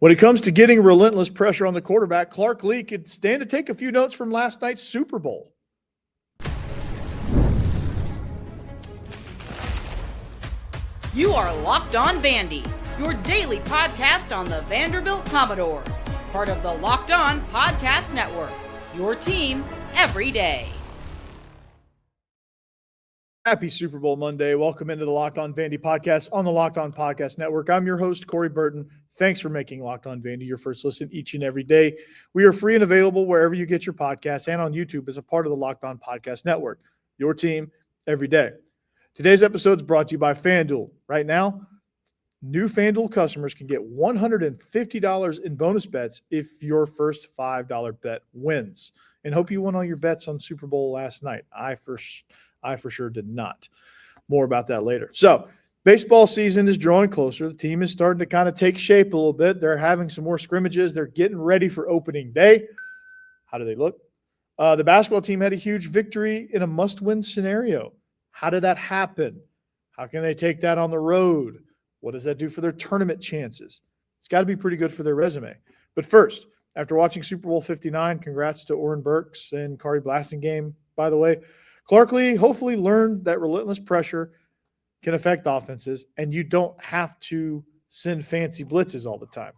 When it comes to getting relentless pressure on the quarterback, Clark Lee could stand to take a few notes from last night's Super Bowl. You are Locked On Vandy, your daily podcast on the Vanderbilt Commodores, part of the Locked On Podcast Network, your team every day. Happy Super Bowl Monday. Welcome into the Locked On Vandy podcast on the Locked On Podcast Network. I'm your host, Corey Burton. Thanks for making Locked On Vandy your first listen each and every day. We are free and available wherever you get your podcasts and on YouTube as a part of the Locked On Podcast Network, your team every day. Today's episode is brought to you by FanDuel. Right now, new FanDuel customers can get $150 in bonus bets if your first $5 bet wins. And hope you won all your bets on Super Bowl last night. I for sure did not. More about that later. So, baseball season is drawing closer. The team is starting to kind of take shape a little bit. They're having some more scrimmages. They're getting ready for opening day. How do they look? The basketball team had a huge victory in a must-win scenario. How did that happen? How can they take that on the road? What does that do for their tournament chances? It's got to be pretty good for their resume. But first, after watching Super Bowl 59, congrats to Oren Burks and Kari Blasingame, by the way. Clark Lee hopefully learned that relentless pressure can affect offenses, and you don't have to send fancy blitzes all the time.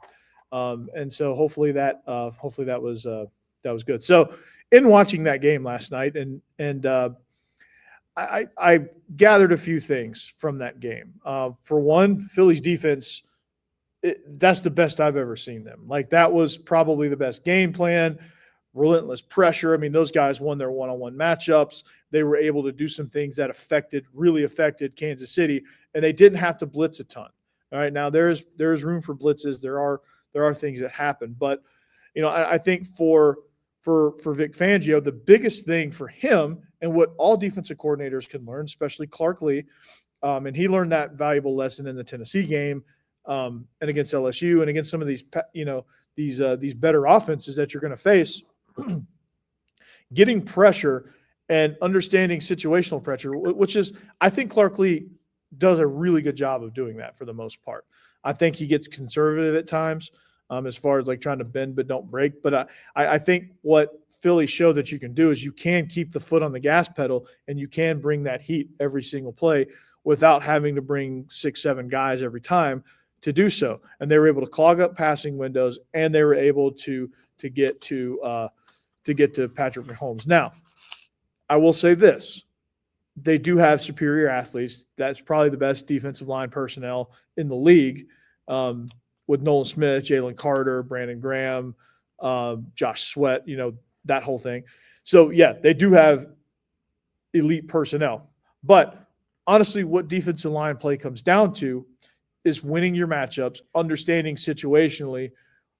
And so hopefully that was good. So in watching that game last night, I gathered a few things from that game. For one, Philly's defense, that's the best I've ever seen them. Like, that was probably the best game plan, relentless pressure. I mean, those guys won their one-on-one matchups. They were able to do some things that really affected Kansas City, and they didn't have to blitz a ton. All right, now there's room for blitzes. There are things that happen, but I think for Vic Fangio, the biggest thing for him, and what all defensive coordinators can learn, especially Clark Lee, and he learned that valuable lesson in the Tennessee game and against LSU and against some of these these better offenses that you're going to face. Getting pressure and understanding situational pressure, which is, I think Clark Lee does a really good job of doing that for the most part. I think he gets conservative at times as far as like trying to bend but don't break. But I think what Philly showed that you can do is you can keep the foot on the gas pedal and you can bring that heat every single play without having to bring 6-7 guys every time to do so. And they were able to clog up passing windows, and they were able to get to Patrick Mahomes. Now, I will say this. They do have superior athletes. That's probably the best defensive line personnel in the league, with Nolan Smith, Jalen Carter, Brandon Graham, Josh Sweat, that whole thing. So, yeah, they do have elite personnel. But honestly, what defensive line play comes down to is winning your matchups, understanding situationally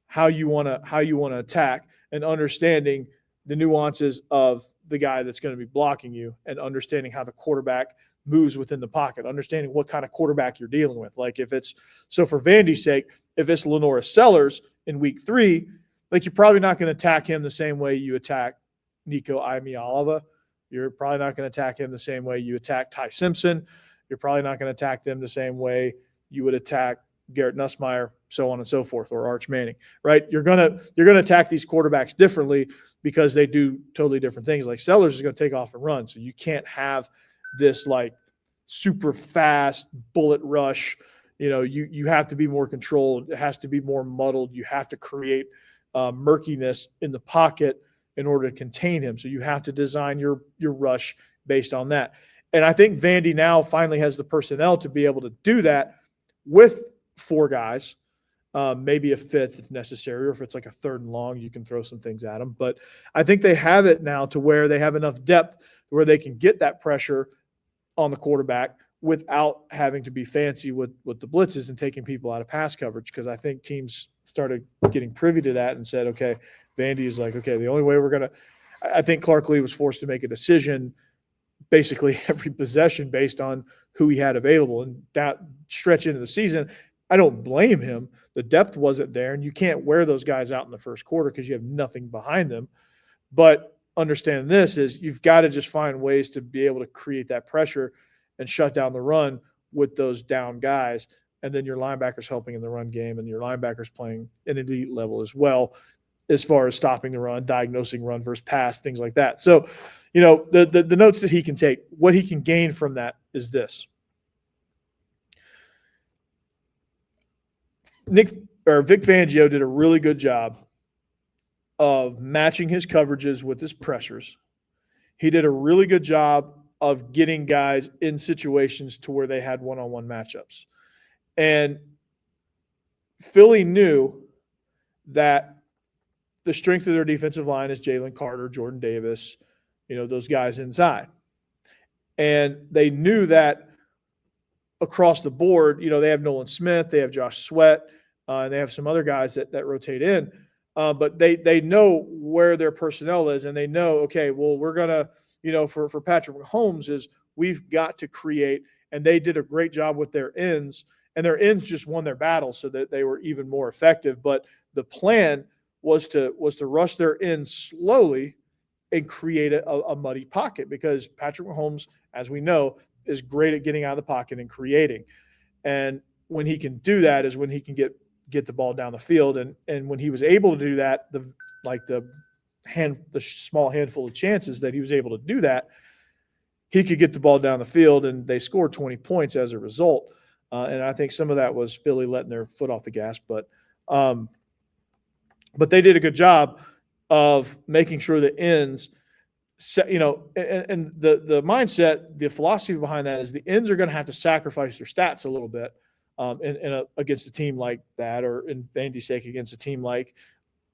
how you want to attack, and understanding the nuances of the guy that's going to be blocking you, and understanding how the quarterback moves within the pocket, understanding what kind of quarterback you're dealing with. Like, so for Vandy's sake, if it's Lenora Sellers in week 3, like, you're probably not going to attack him the same way you attack Nico Iamaleava. You're probably not going to attack him the same way you attack Ty Simpson. You're probably not going to attack them the same way you would attack Garrett Nussmeier, so on and so forth, or Arch Manning, right? You're gonna attack these quarterbacks differently because they do totally different things. Like, Sellers is going to take off and run, so you can't have this like super fast bullet rush. You have to be more controlled. It has to be more muddled. You have to create murkiness in the pocket in order to contain him. So you have to design your rush based on that. And I think Vandy now finally has the personnel to be able to do that with 4 guys, maybe a 5th if necessary, or if it's like a 3rd and long, you can throw some things at them. But I think they have it now to where they have enough depth where they can get that pressure on the quarterback without having to be fancy with the blitzes and taking people out of pass coverage, because I think teams started getting privy to that and said, okay, Vandy is like, okay, the only way we're going to – I think Clark Lee was forced to make a decision basically every possession based on who he had available. And that stretch into the season, I don't blame him. The depth wasn't there, and you can't wear those guys out in the first quarter because you have nothing behind them. But understand this is you've got to just find ways to be able to create that pressure and shut down the run with those down guys. and then your linebackers helping in the run game, and your linebackers playing an elite level as well, as far as stopping the run, diagnosing run versus pass, things like that. So, the notes that he can take, what he can gain from that is this. Vic Fangio did a really good job of matching his coverages with his pressures. He did a really good job of getting guys in situations to where they had one-on-one matchups. And Philly knew that the strength of their defensive line is Jalen Carter, Jordan Davis, those guys inside. And they knew that across the board, they have Nolan Smith, they have Josh Sweat, and they have some other guys that rotate in. But they know where their personnel is, and they know, okay, well, we're going to, for Patrick Mahomes is we've got to create, and they did a great job with their ends, and their ends just won their battle so that they were even more effective. But the plan was to rush their ends slowly and create a muddy pocket, because Patrick Mahomes, as we know, is great at getting out of the pocket and creating. And when he can do that is when he can get the ball down the field. And when he was able to do that, the small handful of chances that he was able to do that, he could get the ball down the field, and they scored 20 points as a result. And I think some of that was Philly letting their foot off the gas, but they did a good job of making sure the ends, and the mindset, the philosophy behind that is the ends are going to have to sacrifice their stats a little bit against a team like that, or in Vandy's sake, against a team like,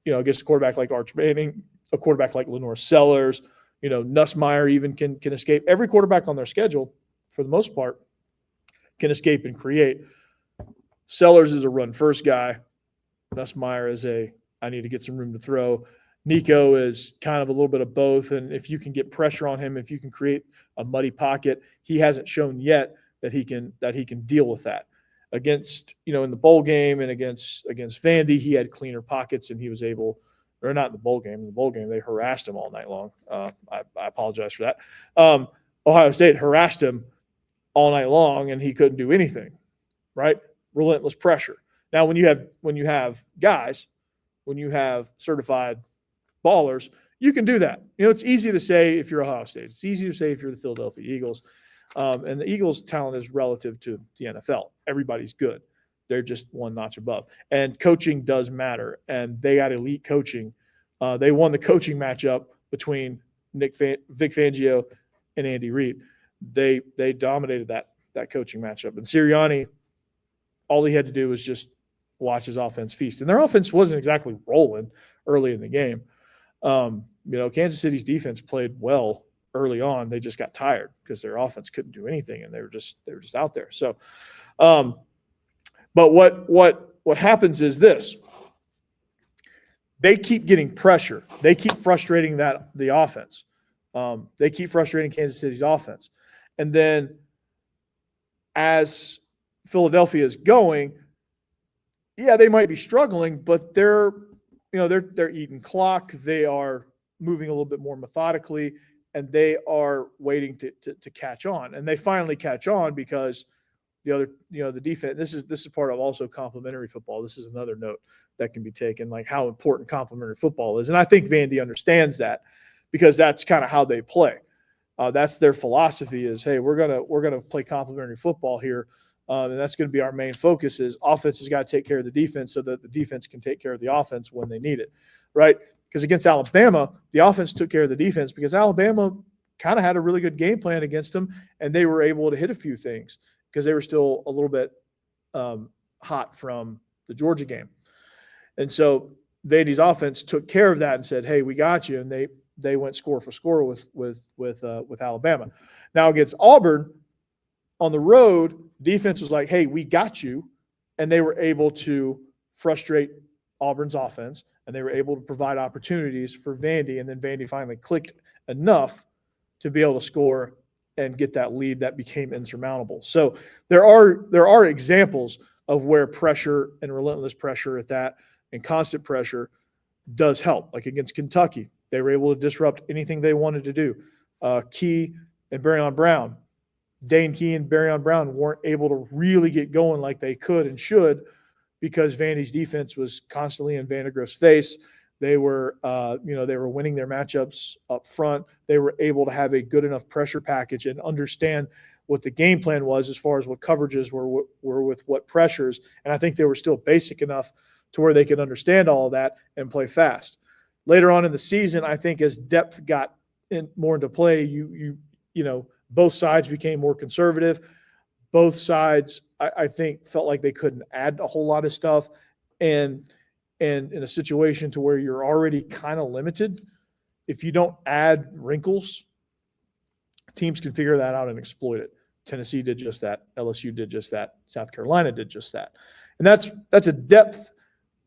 against a quarterback like Arch Manning, a quarterback like Lenore Sellers, Nussmeier even can escape. Every quarterback on their schedule, for the most part, can escape and create. Sellers is a run-first guy. Nussmeier is I need to get some room to throw. Nico is kind of a little bit of both, and if you can get pressure on him, if you can create a muddy pocket, he hasn't shown yet that he can deal with that. Against, in the bowl game and against Vandy, he had cleaner pockets, and he was able, or not in the bowl game. In the bowl game, they harassed him all night long. I apologize for that. Ohio State harassed him all night long, and he couldn't do anything, right? Relentless pressure. Now, when you have guys, when you have certified ballers, you can do that. It's easy to say if you're Ohio State. It's easy to say if you're the Philadelphia Eagles. And the Eagles' talent is relative to the NFL. Everybody's good. They're just one notch above. And coaching does matter. And they got elite coaching. They won the coaching matchup between Vic Fangio and Andy Reid. They dominated that coaching matchup. And Sirianni, all he had to do was just watch his offense feast. And their offense wasn't exactly rolling early in the game. Kansas City's defense played well early on. They just got tired because their offense couldn't do anything, and they were just out there. So, but what happens is this: they keep getting pressure. They keep frustrating the offense. They keep frustrating Kansas City's offense, and then as Philadelphia is going, they might be struggling, but they're eating clock. They are moving a little bit more methodically, and they are waiting to catch on. And they finally catch on because the defense, this is part of also complementary football. This is another note that can be taken, like how important complementary football is. And I think Vandy understands that, because that's kind of how they play. That's their philosophy is, hey, we're gonna play complementary football here. And that's going to be our main focus is offense has got to take care of the defense so that the defense can take care of the offense when they need it, right? Because against Alabama, the offense took care of the defense because Alabama kind of had a really good game plan against them, and they were able to hit a few things because they were still a little bit hot from the Georgia game. And so Vandy's offense took care of that and said, hey, we got you, and they went score for score with Alabama. Now against Auburn, on the road, defense was like, hey, we got you. And they were able to frustrate Auburn's offense, and they were able to provide opportunities for Vandy. And then Vandy finally clicked enough to be able to score and get that lead that became insurmountable. So there are examples of where pressure and relentless pressure at that and constant pressure does help. Like against Kentucky, they were able to disrupt anything they wanted to do. Key and Barry Brown Dane Key and Barryon Brown weren't able to really get going like they could and should because Vandy's defense was constantly in Vandegrift's face. They were, they were winning their matchups up front. They were able to have a good enough pressure package and understand what the game plan was as far as what coverages were with what pressures. And I think they were still basic enough to where they could understand all of that and play fast. Later on in the season, I think as depth got more into play, both sides became more conservative. Both sides, I think, felt like they couldn't add a whole lot of stuff. And in a situation to where you're already kind of limited, if you don't add wrinkles, teams can figure that out and exploit it. Tennessee did just that. LSU did just that. South Carolina did just that. And that's a depth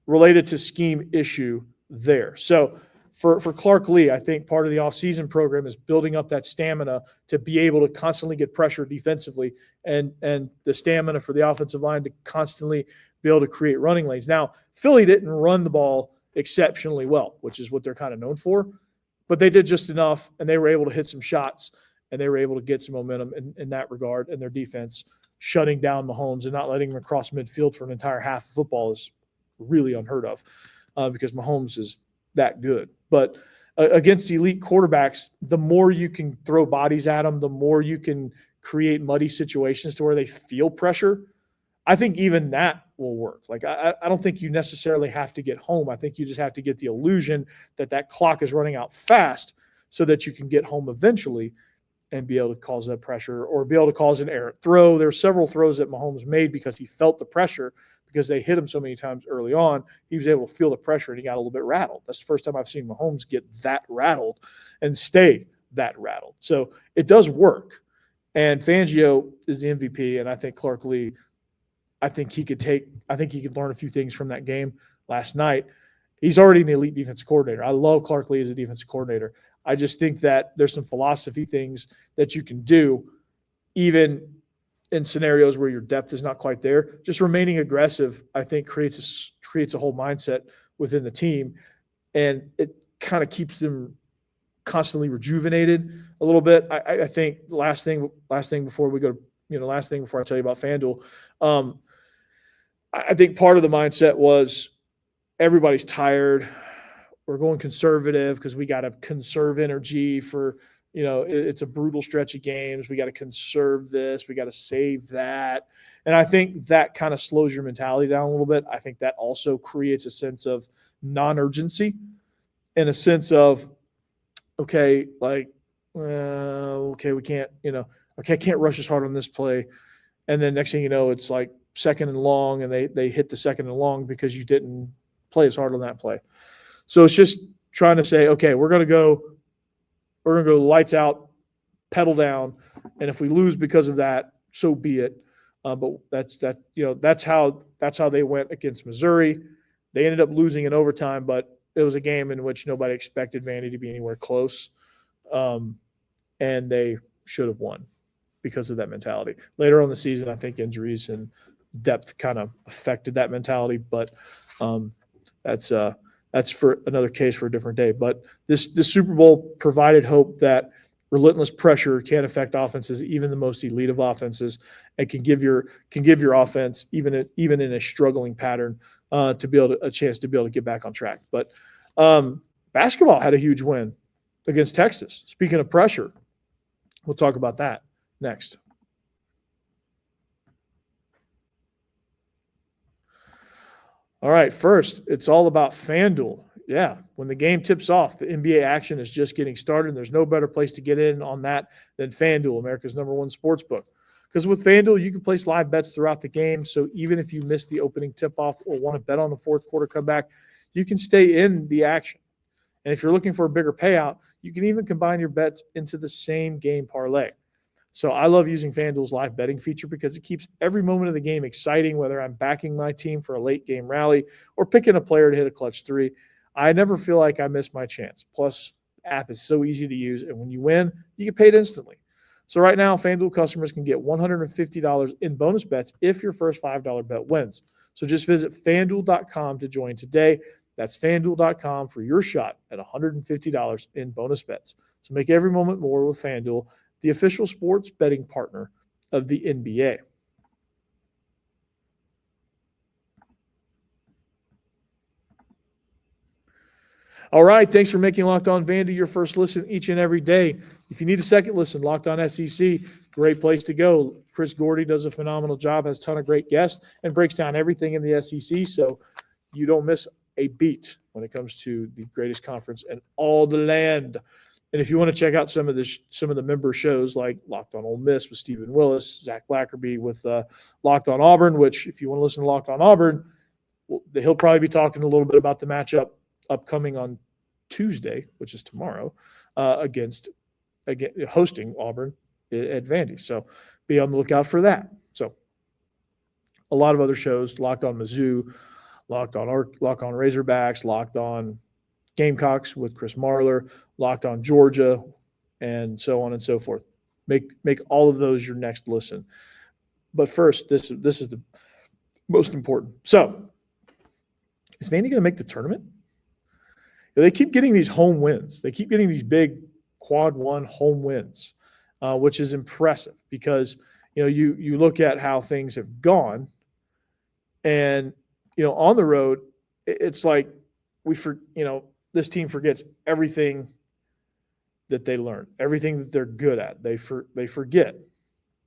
related to scheme issue there. So for Clark Lee, I think part of the offseason program is building up that stamina to be able to constantly get pressure defensively and the stamina for the offensive line to constantly be able to create running lanes. Now, Philly didn't run the ball exceptionally well, which is what they're kind of known for, but they did just enough, and they were able to hit some shots, and they were able to get some momentum in that regard. And their defense shutting down Mahomes and not letting him across midfield for an entire half of football is really unheard of because Mahomes is that good. But against elite quarterbacks, the more you can throw bodies at them, the more you can create muddy situations to where they feel pressure. I think even that will work. Like, I don't think you necessarily have to get home. I think you just have to get the illusion that clock is running out fast so that you can get home eventually and be able to cause that pressure or be able to cause an errant throw. There were several throws that Mahomes made because he felt the pressure because they hit him so many times early on. He was able to feel the pressure and he got a little bit rattled. That's the first time I've seen Mahomes get that rattled and stay that rattled. So it does work. And Fangio is the MVP, and I think Clark Lee, I think he could learn a few things from that game last night. He's already an elite defensive coordinator. I love Clark Lee as a defensive coordinator. I just think that there's some philosophy things that you can do even in scenarios where your depth is not quite there. Just remaining aggressive, I think, creates a whole mindset within the team, and it kind of keeps them constantly rejuvenated a little bit. I think last thing before we go to, last thing before I tell you about FanDuel, I think part of the mindset was everybody's tired. We're going conservative because we got to conserve energy for, it's a brutal stretch of games. We got to conserve this. We got to save that. And I think that kind of slows your mentality down a little bit. I think that also creates a sense of non-urgency and a sense of, okay, we can't, I can't rush as hard on this play. And then next thing you know, it's like second and long, and they hit the second and long because you didn't play as hard on that play. So it's just trying to say, okay, we're going to go lights out, pedal down, and if we lose because of that, so be it. But that's how they went against Missouri. They ended up losing in overtime, but it was a game in which nobody expected Vandy to be anywhere close, and they should have won because of that mentality. Later on in the season, I think injuries and depth kind of affected that mentality, but that's for another case for a different day. But this Super Bowl provided hope that relentless pressure can affect offenses, even the most elite of offenses, and can give your offense, even in a struggling pattern, to be able to a chance to be able to get back on track. But basketball had a huge win against Texas. Speaking of pressure, we'll talk about that next. All right, first, it's all about FanDuel. Yeah, when the game tips off, the NBA action is just getting started, and there's no better place to get in on that than FanDuel, America's #1 sports book. Because with FanDuel, you can place live bets throughout the game, so even if you miss the opening tip-off or want to bet on the fourth quarter comeback, you can stay in the action. And if you're looking for a bigger payout, you can even combine your bets into the same game parlay. So I love using FanDuel's live betting feature because it keeps every moment of the game exciting, whether I'm backing my team for a late game rally or picking a player to hit a clutch three. I never feel like I miss my chance. Plus, the app is so easy to use, and when you win, you get paid instantly. So right now, FanDuel customers can get $150 in bonus bets if your first $5 bet wins. So just visit FanDuel.com to join today. That's FanDuel.com for your shot at $150 in bonus bets. So make every moment more with FanDuel, the official sports betting partner of the NBA. All right, thanks for making Locked On Vandy your first listen each and every day. If you need a second listen, Locked On SEC, great place to go. Chris Gordy does a phenomenal job, has a ton of great guests, and breaks down everything in the SEC, so you don't miss a beat when it comes to the greatest conference in all the land. And if you want to check out some of the member shows like Locked On Ole Miss with Stephen Willis, Zach Blackerby with Locked On Auburn, which if you want to listen to Locked On Auburn, he'll probably be talking a little bit about the matchup upcoming on Tuesday, which is tomorrow, against hosting Auburn at Vandy. So be on the lookout for that. So a lot of other shows, Locked On Mizzou, Locked On Razorbacks, Locked On Gamecocks with Chris Marler, Locked On Georgia, and so on and so forth. Make all of those your next listen. But first, this is the most important. So is Vandy going to make the tournament? They keep getting these home wins. They keep getting these big quad one home wins, which is impressive because, you look at how things have gone and, on the road, it's like this team forgets everything that they learned, everything that they're good at. They forget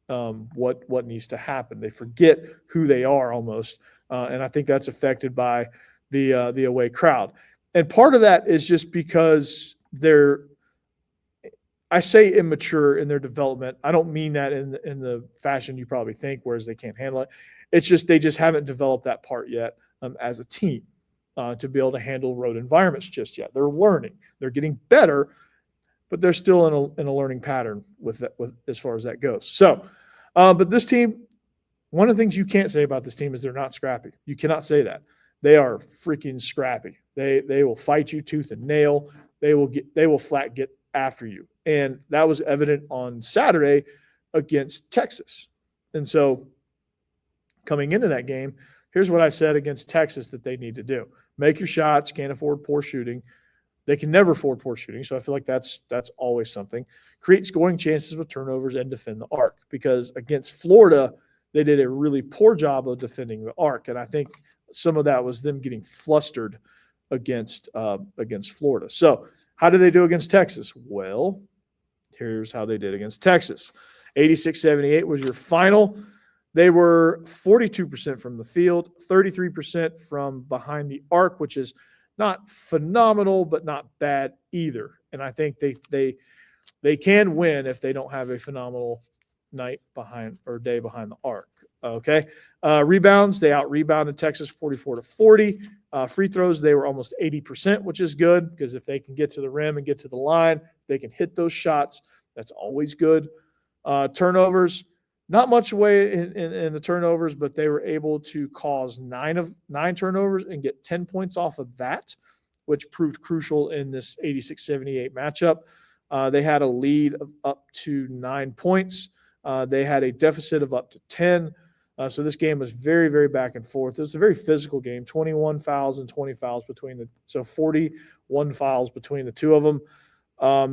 what needs to happen. They forget who they are almost. And I think that's affected by the away crowd. And part of that is just because I say immature in their development. I don't mean that in the fashion you probably think, whereas they can't handle it. It's just they just haven't developed that part yet as a team to be able to handle road environments just yet. They're learning. They're getting better, but they're still in a learning pattern with as far as that goes. So, but this team, one of the things you can't say about this team is they're not scrappy. You cannot say that. They are freaking scrappy. They will fight you tooth and nail. They will flat get after you. And that was evident on Saturday against Texas. And so coming into that game, here's what I said against Texas that they need to do. Make your shots, can't afford poor shooting. They can never afford poor shooting. So I feel like that's always something. Create scoring chances with turnovers and defend the arc, because against Florida, they did a really poor job of defending the arc. And I think some of that was them getting flustered against Florida. So how did they do against Texas? Well, here's how they did against Texas. 86-78 was your final. They were 42% from the field, 33% from behind the arc, which is not phenomenal, but not bad either. And I think they can win if they don't have a phenomenal night behind or day behind the arc. Okay. Rebounds, they out-rebounded Texas 44-40. Free throws, they were almost 80%, which is good because if they can get to the rim and get to the line, they can hit those shots. That's always good. Turnovers, not much away in the turnovers, but they were able to cause nine turnovers and get 10 points off of that, which proved crucial in this 86-78 matchup. They had a lead of up to 9 points. They had a deficit of up to 10. So this game was very, very back and forth. It was a very physical game, 21 fouls and 20 fouls so 41 fouls between the two of them.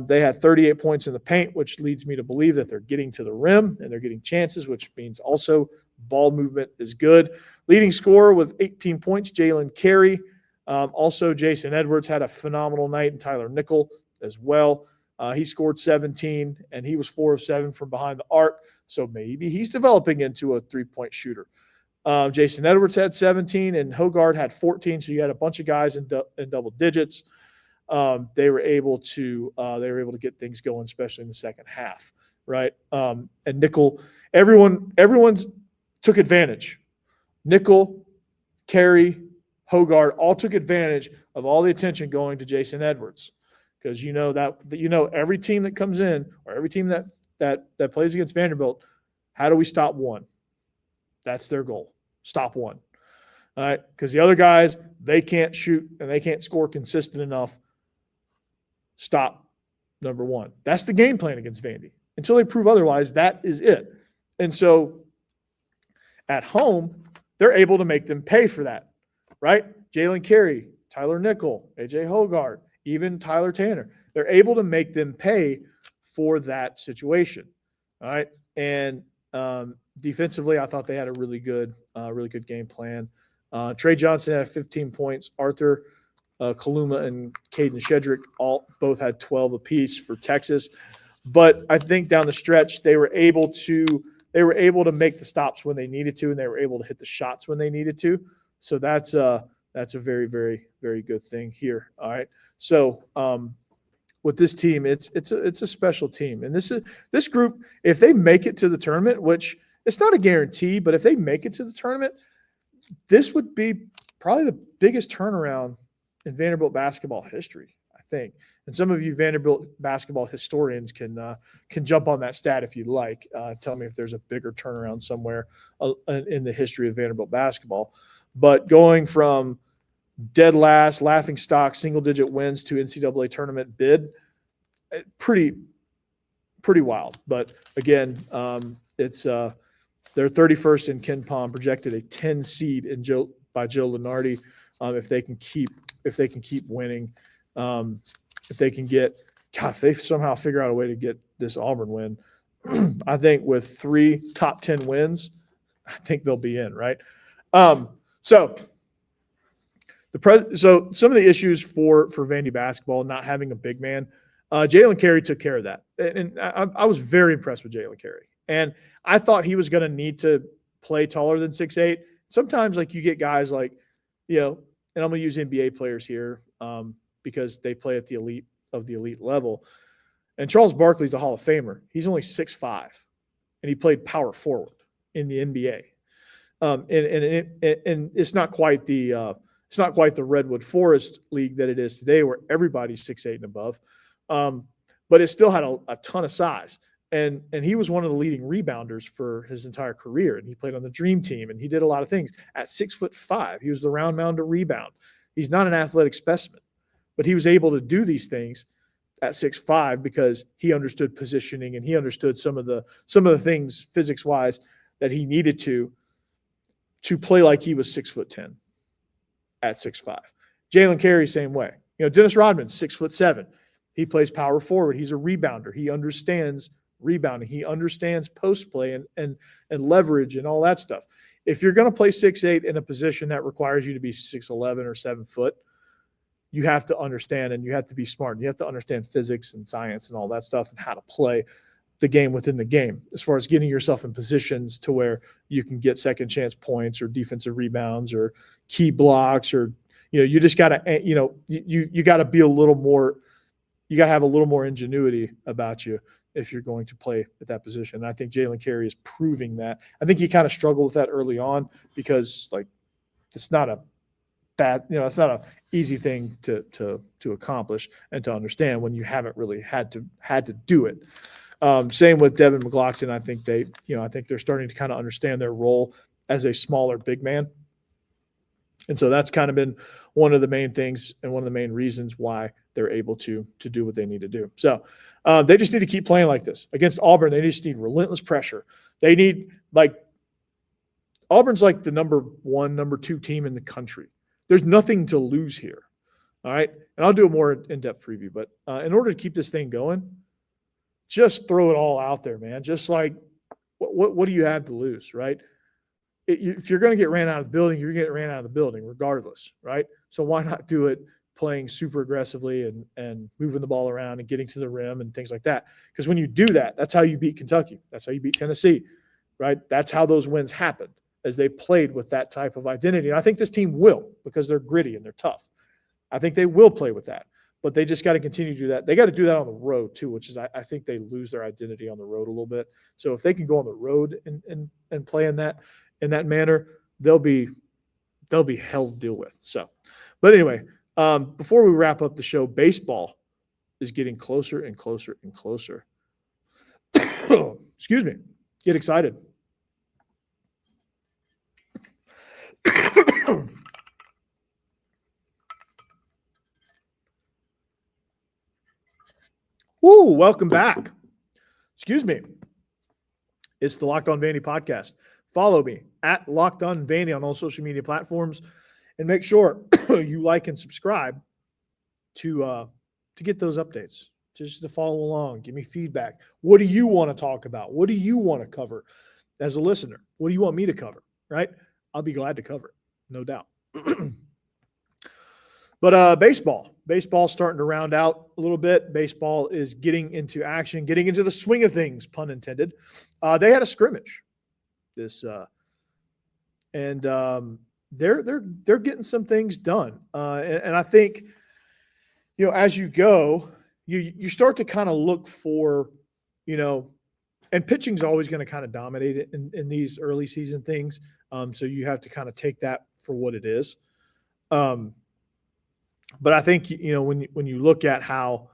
They had 38 points in the paint, which leads me to believe that they're getting to the rim and they're getting chances, which means also ball movement is good. Leading scorer with 18 points, Jalen Kari. Also, Jason Edwards had a phenomenal night, and Tyler Nickel as well. He scored 17, and he was 4 of 7 from behind the arc. So maybe he's developing into a three-point shooter. Jason Edwards had 17, and Hogard had 14. So you had a bunch of guys in double digits. They were able to get things going, especially in the second half, right? And Nickel, everyone's took advantage. Nickel, Kari, Hogard all took advantage of all the attention going to Jason Edwards. Because every team that comes in or every team that plays against Vanderbilt, how do we stop one? That's their goal. Stop one. All right. Because the other guys, they can't shoot and they can't score consistent enough. Stop number one. That's the game plan against Vandy. Until they prove otherwise, that is it. And so at home, they're able to make them pay for that. Right? Jalen Kari, Tyler Nickel, AJ Hogard, even Tyler Tanner. They're able to make them pay for that situation. All right. And Defensively, I thought they had a really good game plan. Trey Johnson had 15 points. Arthur Kaluma and Caden Shedrick both had 12 apiece for Texas. But I think down the stretch they were able to make the stops when they needed to, and they were able to hit the shots when they needed to. So that's a very, very, very good thing here. All right. So with this team, it's a special team, and this group, if they make it to the tournament, which it's not a guarantee, but if they make it to the tournament, this would be probably the biggest turnaround in Vanderbilt basketball history, I think. And some of you Vanderbilt basketball historians can jump on that stat if you'd like. Tell me if there's a bigger turnaround somewhere in the history of Vanderbilt basketball. But going from dead last, laughing stock, single-digit wins to NCAA tournament bid, pretty wild. But again, it's they're 31st in KenPom, projected a 10 seed by Joe Lunardi. If they can keep winning, if they somehow figure out a way to get this Auburn win, I think with 3 top 10 wins, I think they'll be in, right? So some of the issues for Vandy basketball, not having a big man, Jalen Kari took care of that. And I was very impressed with Jalen Kari. And I thought he was going to need to play taller than 6'8". Sometimes like you get guys like, and I'm going to use NBA players here because they play at the elite level. And Charles Barkley's a Hall of Famer. He's only 6'5", and he played power forward in the NBA. And it's not quite the Redwood Forest League that it is today, where everybody's 6'8" and above. But it still had a ton of size. And he was one of the leading rebounders for his entire career. And he played on the Dream Team, and he did a lot of things. At 6'5", he was the round mound to rebound. He's not an athletic specimen, but he was able to do these things at 6'5" because he understood positioning, and he understood some of the things physics-wise that he needed to play like he was 6'10" at 6'5". Jalen Kari, same way. Dennis Rodman, 6'7". He plays power forward. He's a rebounder. He understands rebounding. He understands post play and leverage and all that stuff. If you're going to play 6'8" in a position that requires you to be 6'11" or 7 foot, you have to understand, and you have to be smart. You have to understand physics and science and all that stuff, and how to play the game within the game, as far as getting yourself in positions to where you can get second chance points or defensive rebounds or key blocks, or you just got to you got to be a little more. You got to have a little more ingenuity about you if you're going to play at that position. And I think Jalen Kari is proving that. I think he kind of struggled with that early on because it's not a bad, it's not an easy thing to accomplish and to understand when you haven't really had to do it. Same with Devin McLaughlin. I think they're starting to kind of understand their role as a smaller big man. And so that's kind of been one of the main things and one of the main reasons why they're able to do what they need to do. So they just need to keep playing like this. Against Auburn, they just need relentless pressure. They need, Auburn's like the number 1, number 2 team in the country. There's nothing to lose here. All right. And I'll do a more in-depth preview, but in order to keep this thing going, just throw it all out there, man. Just what do you have to lose, right? If you're going to get ran out of the building, you're getting ran out of the building regardless, right? So why not do it playing super aggressively and moving the ball around and getting to the rim and things like that? Because when you do that, that's how you beat Kentucky. That's how you beat Tennessee, right? That's how those wins happened, as they played with that type of identity. And I think this team will, because they're gritty and they're tough. I think they will play with that, but they just got to continue to do that. They got to do that on the road too, which is, I think they lose their identity on the road a little bit. So if they can go on the road and play in that manner, they'll be hell to deal with. So, but anyway, before we wrap up the show, baseball is getting closer and closer and closer. Excuse me. Get excited. Woo, welcome back. Excuse me. It's the Locked On Vandy podcast. Follow me at Locked On Vandy on all social media platforms, and make sure you like and subscribe to get those updates, just to follow along. Give me feedback. What do you want to talk about? What do you want to cover? as a listener. What do you want me to cover, right? I'll be glad to cover it, no doubt. But baseball's starting to round out a little bit. Baseball is getting into action, getting into the swing of things, pun intended. They had a scrimmage and they're getting some things done. And I think, as you go, you start to kind of look for, and pitching's always going to kind of dominate it in these early season things. So you have to kind of take that for what it is. But I think, when you look at how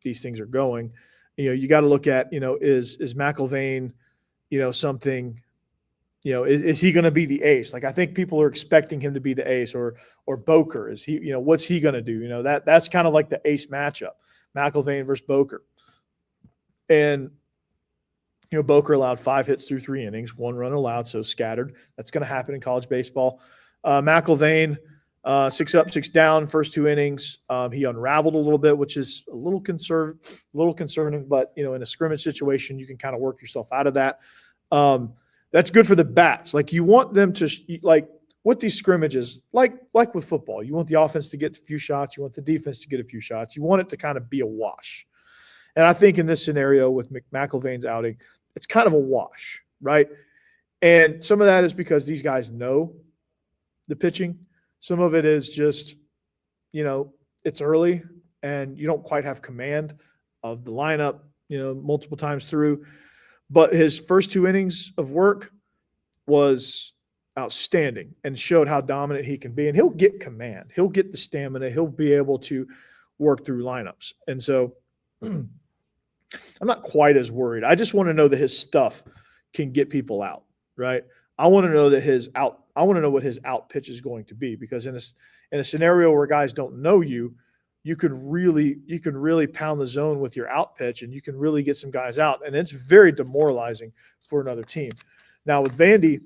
these things are going, you got to look at, is McIlvain, something, is he going to be the ace? Like, I think people are expecting him to be the ace, or Boker. Is he, what's he going to do? That's kind of like the ace matchup, McIlvain versus Boker. And, Boker allowed 5 hits through 3 innings, 1 run allowed, so scattered. That's going to happen in college baseball. McIlvain, 6 up, 6 down, first 2 innings. He unraveled a little bit, which is a little concerning, but, in a scrimmage situation, you can kind of work yourself out of that. That's good for the bats. Like, you want them to, with these scrimmages, like with football, you want the offense to get a few shots. You want the defense to get a few shots. You want it to kind of be a wash. And I think in this scenario with McIlvain's outing, it's kind of a wash, right? And some of that is because these guys know the pitching. Some of it is just, it's early and you don't quite have command of the lineup, multiple times through. But his first 2 innings of work was outstanding and showed how dominant he can be. And he'll get command. He'll get the stamina. He'll be able to work through lineups. And so I'm not quite as worried. I just want to know that his stuff can get people out, right? I want to know that I want to know what his out pitch is going to be, because in a scenario where guys don't know you can really pound the zone with your out pitch, and you can really get some guys out, and it's very demoralizing for another team. Now with Vandy,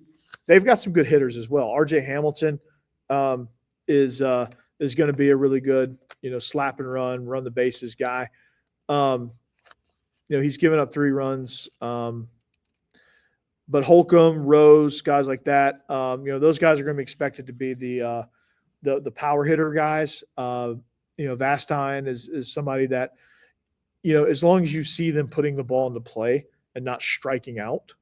they've got some good hitters as well. RJ Hamilton is going to be a really good, slap and run the bases guy. He's given up 3 runs. But Holcomb, Rose, guys like that, those guys are going to be expected to be the power hitter guys. Vastine is somebody that, as long as you see them putting the ball into play and not striking out,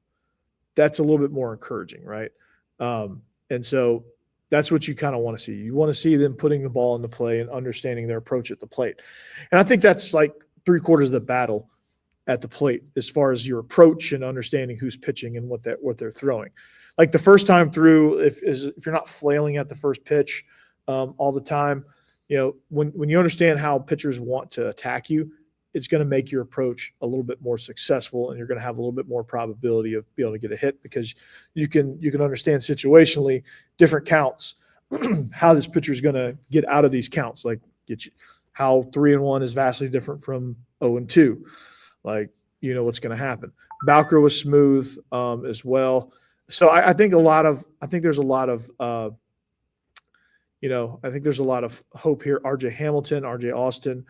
that's a little bit more encouraging, right? And so that's what you kind of want to see. You want to see them putting the ball into play and understanding their approach at the plate. And I think that's like 3/4 of the battle at the plate, as far as your approach and understanding who's pitching and what they're throwing. Like the first time through, if you're not flailing at the first pitch all the time, when you understand how pitchers want to attack you, it's going to make your approach a little bit more successful, and you're going to have a little bit more probability of being able to get a hit, because you can understand situationally different counts, how this pitcher is going to get out of these counts. Like how 3-1 is vastly different from 0-2. Like, what's going to happen. Bowker was smooth as well. So I think there's a lot of hope here. RJ Hamilton, RJ Austin,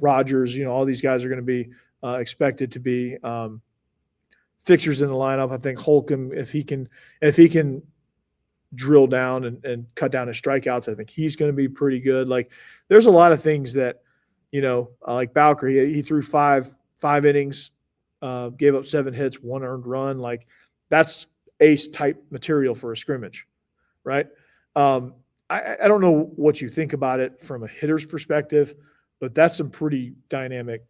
Rogers, all these guys are going to be expected to be fixtures in the lineup. I think Holcomb, if he can drill down and cut down his strikeouts, I think he's going to be pretty good. Like, there's a lot of things that, like Bowker, he threw five innings, gave up 7 hits, 1 earned run. Like, that's ace type material for a scrimmage, right? I don't know what you think about it from a hitter's perspective, but that's some pretty dynamic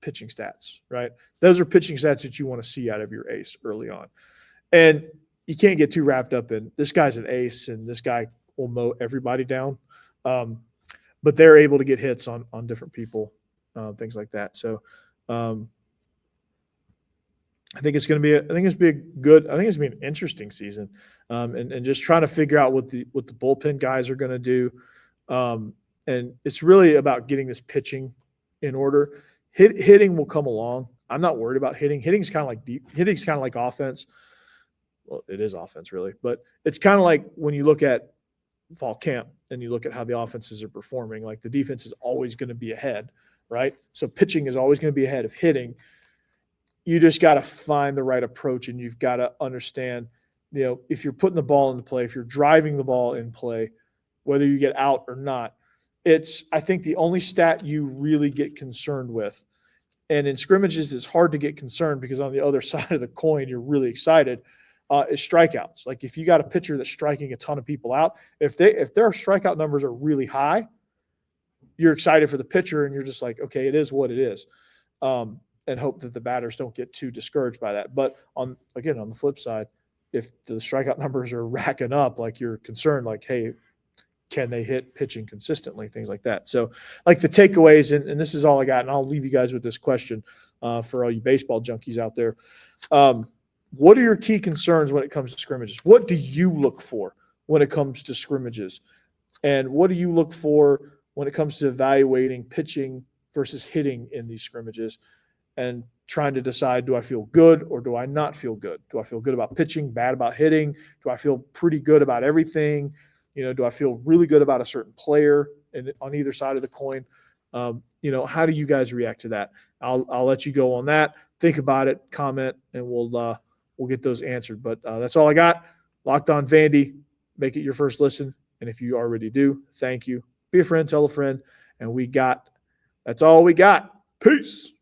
pitching stats, right? Those are pitching stats that you want to see out of your ace early on. And you can't get too wrapped up in this guy's an ace and this guy will mow everybody down. But they're able to get hits on different people, things like that. So I think it's going to be an interesting season, and just trying to figure out what the bullpen guys are going to do. And it's really about getting this pitching in order. Hitting will come along. I'm not worried about hitting. Hitting's kind of like hitting's kind of like offense. Well, it is offense really, but it's kind of like when you look at fall camp and you look at how the offenses are performing, like the defense is always going to be ahead, right? So pitching is always going to be ahead of hitting. you just got to find the right approach, and you've got to understand, if you're putting the ball into play, if you're driving the ball in play, whether you get out or not, I think the only stat you really get concerned with, and in scrimmages it's hard to get concerned because on the other side of the coin you're really excited, is strikeouts. Like if you got a pitcher that's striking a ton of people out, if their strikeout numbers are really high, you're excited for the pitcher and you're just like, okay, it is what it is. And hope that the batters don't get too discouraged by that. But on the flip side, if the strikeout numbers are racking up, like you're concerned, like, hey, can they hit pitching consistently, things like that. So like the takeaways, and this is all I got, and I'll leave you guys with this question for all you baseball junkies out there. What are your key concerns when it comes to scrimmages? What do you look for when it comes to scrimmages? And what do you look for when it comes to evaluating pitching versus hitting in these scrimmages and trying to decide, do I feel good or do I not feel good? Do I feel good about pitching, bad about hitting? Do I feel pretty good about everything? Do I feel really good about a certain player on either side of the coin? How do you guys react to that? I'll let you go on that. Think about it, comment, and we'll get those answered. But that's all I got. Locked On Vandy. Make it your first listen. And if you already do, thank you. Be a friend, tell a friend. And that's all we got. Peace.